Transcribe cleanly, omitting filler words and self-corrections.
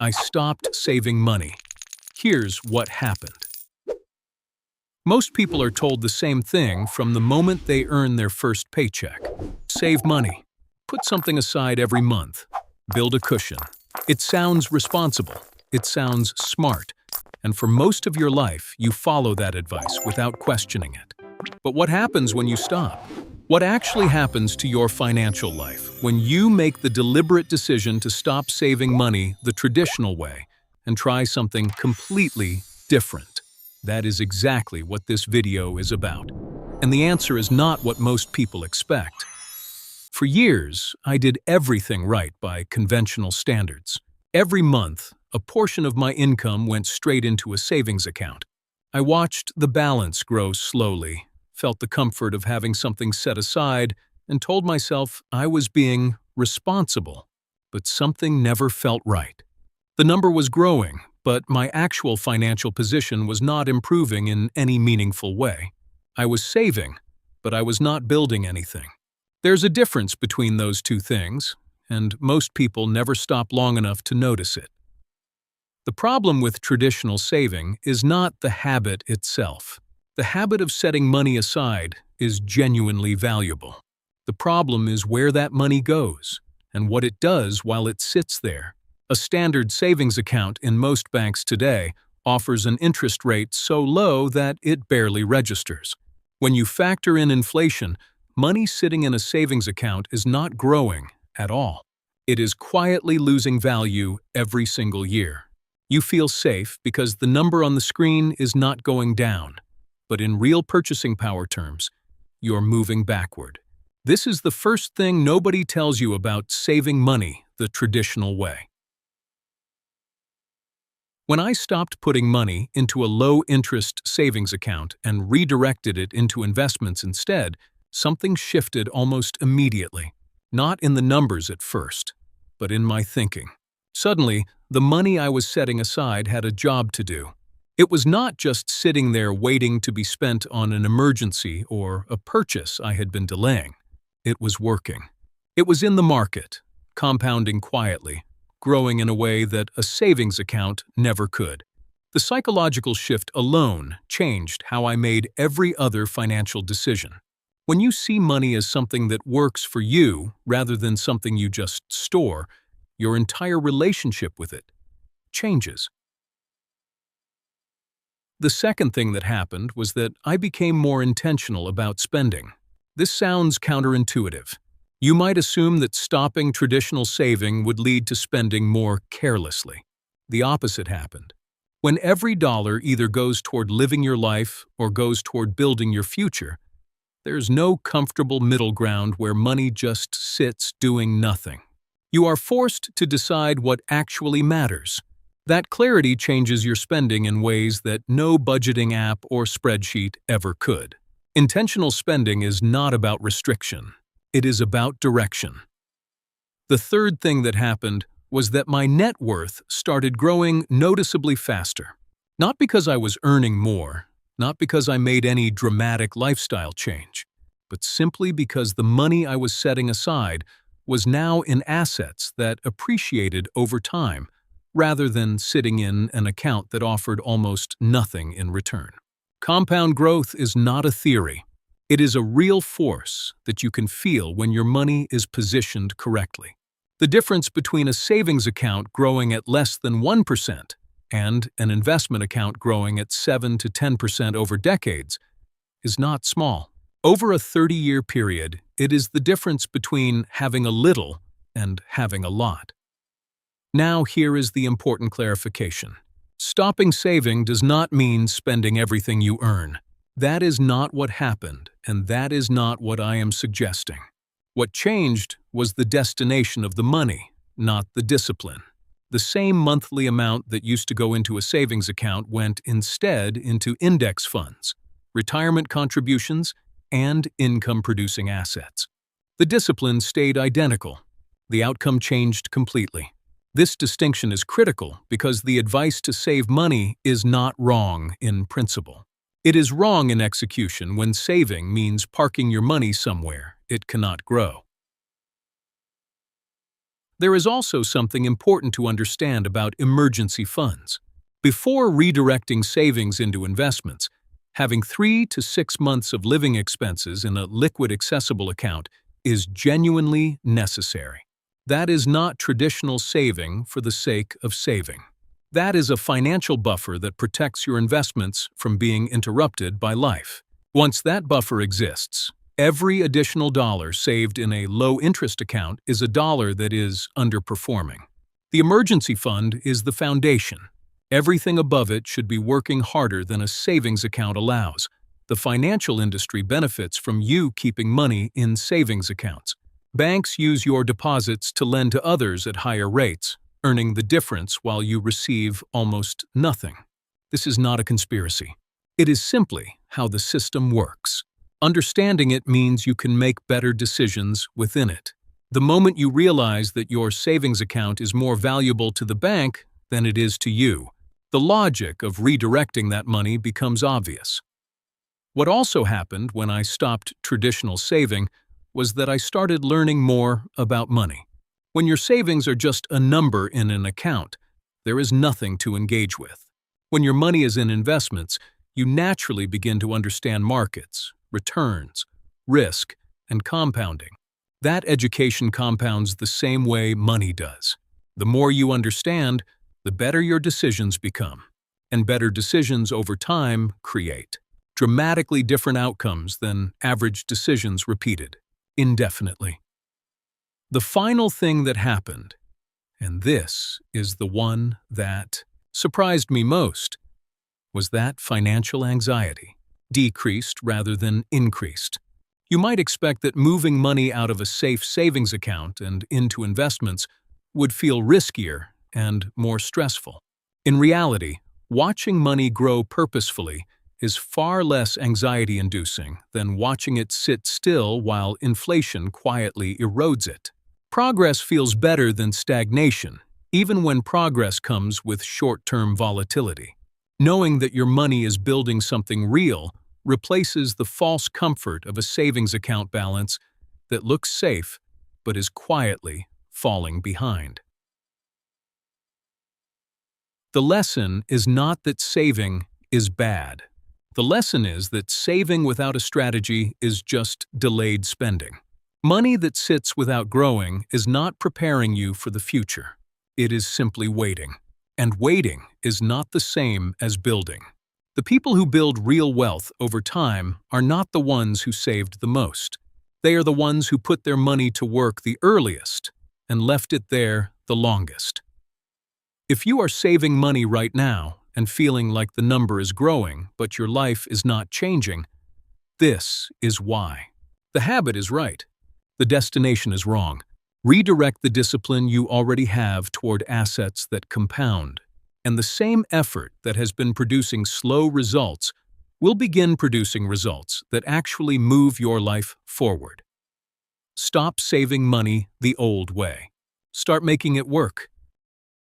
I stopped saving money. Here's what happened. Most people are told the same thing from the moment they earn their first paycheck. Save money. Put something aside every month. Build a cushion. It sounds responsible. It sounds smart. And for most of your life, you follow that advice without questioning it. But what happens when you stop? What actually happens to your financial life when you make the deliberate decision to stop saving money the traditional way and try something completely different? That is exactly what this video is about. And the answer is not what most people expect. For years, I did everything right by conventional standards. Every month, a portion of my income went straight into a savings account. I watched the balance grow slowly, felt the comfort of having something set aside, and told myself I was being responsible. But something never felt right. The number was growing, but my actual financial position was not improving in any meaningful way. I was saving, but I was not building anything. There's a difference between those two things, and most people never stop long enough to notice it. The problem with traditional saving is not the habit itself. The habit of setting money aside is genuinely valuable. The problem is where that money goes and what it does while it sits there. A standard savings account in most banks today offers an interest rate so low that it barely registers. When you factor in inflation, money sitting in a savings account is not growing at all. It is quietly losing value every single year. You feel safe because the number on the screen is not going down. But in real purchasing power terms, you're moving backward. This is the first thing nobody tells you about saving money the traditional way. When I stopped putting money into a low-interest savings account and redirected it into investments instead, something shifted almost immediately. Not in the numbers at first, but in my thinking. Suddenly, the money I was setting aside had a job to do. It was not just sitting there waiting to be spent on an emergency or a purchase I had been delaying. It was working. It was in the market, compounding quietly, growing in a way that a savings account never could. The psychological shift alone changed how I made every other financial decision. When you see money as something that works for you rather than something you just store, your entire relationship with it changes. The second thing that happened was that I became more intentional about spending. This sounds counterintuitive. You might assume that stopping traditional saving would lead to spending more carelessly. The opposite happened. When every dollar either goes toward living your life or goes toward building your future, there's no comfortable middle ground where money just sits doing nothing. You are forced to decide what actually matters. That clarity changes your spending in ways that no budgeting app or spreadsheet ever could. Intentional spending is not about restriction. It is about direction. The third thing that happened was that my net worth started growing noticeably faster. Not because I was earning more, not because I made any dramatic lifestyle change, but simply because the money I was setting aside was now in assets that appreciated over time, rather than sitting in an account that offered almost nothing in return. Compound growth is not a theory. It is a real force that you can feel when your money is positioned correctly. The difference between a savings account growing at less than 1% and an investment account growing at 7 to 10% over decades is not small. Over a 30-year period, it is the difference between having a little and having a lot. Now here is the important clarification. Stopping saving does not mean spending everything you earn. That is not what happened, and that is not what I am suggesting. What changed was the destination of the money, not the discipline. The same monthly amount that used to go into a savings account went instead into index funds, retirement contributions, and income-producing assets. The discipline stayed identical. The outcome changed completely. This distinction is critical because the advice to save money is not wrong in principle. It is wrong in execution when saving means parking your money somewhere it cannot grow. There is also something important to understand about emergency funds. Before redirecting savings into investments, having 3 to 6 months of living expenses in a liquid accessible account is genuinely necessary. That is not traditional saving for the sake of saving. That is a financial buffer that protects your investments from being interrupted by life. Once that buffer exists, every additional dollar saved in a low-interest account is a dollar that is underperforming. The emergency fund is the foundation. Everything above it should be working harder than a savings account allows. The financial industry benefits from you keeping money in savings accounts. Banks use your deposits to lend to others at higher rates, earning the difference while you receive almost nothing. This is not a conspiracy. It is simply how the system works. Understanding it means you can make better decisions within it. The moment you realize that your savings account is more valuable to the bank than it is to you, the logic of redirecting that money becomes obvious. What also happened when I stopped traditional saving was that I started learning more about money. When your savings are just a number in an account, there is nothing to engage with. When your money is in investments, you naturally begin to understand markets, returns, risk, and compounding. That education compounds the same way money does. The more you understand, the better your decisions become, and better decisions over time create dramatically different outcomes than average decisions repeated indefinitely. The final thing that happened, and this is the one that surprised me most, was that financial anxiety decreased rather than increased. You might expect that moving money out of a safe savings account and into investments would feel riskier and more stressful. In reality, watching money grow purposefully is far less anxiety-inducing than watching it sit still while inflation quietly erodes it. Progress feels better than stagnation, even when progress comes with short-term volatility. Knowing that your money is building something real replaces the false comfort of a savings account balance that looks safe but is quietly falling behind. The lesson is not that saving is bad. The lesson is that saving without a strategy is just delayed spending. Money that sits without growing is not preparing you for the future. It is simply waiting. And waiting is not the same as building. The people who build real wealth over time are not the ones who saved the most. They are the ones who put their money to work the earliest and left it there the longest. If you are saving money right now and feeling like the number is growing but your life is not changing, this is why. The habit is right. The destination is wrong. Redirect the discipline you already have toward assets that compound, and the same effort that has been producing slow results will begin producing results that actually move your life forward. Stop saving money the old way. Start making it work.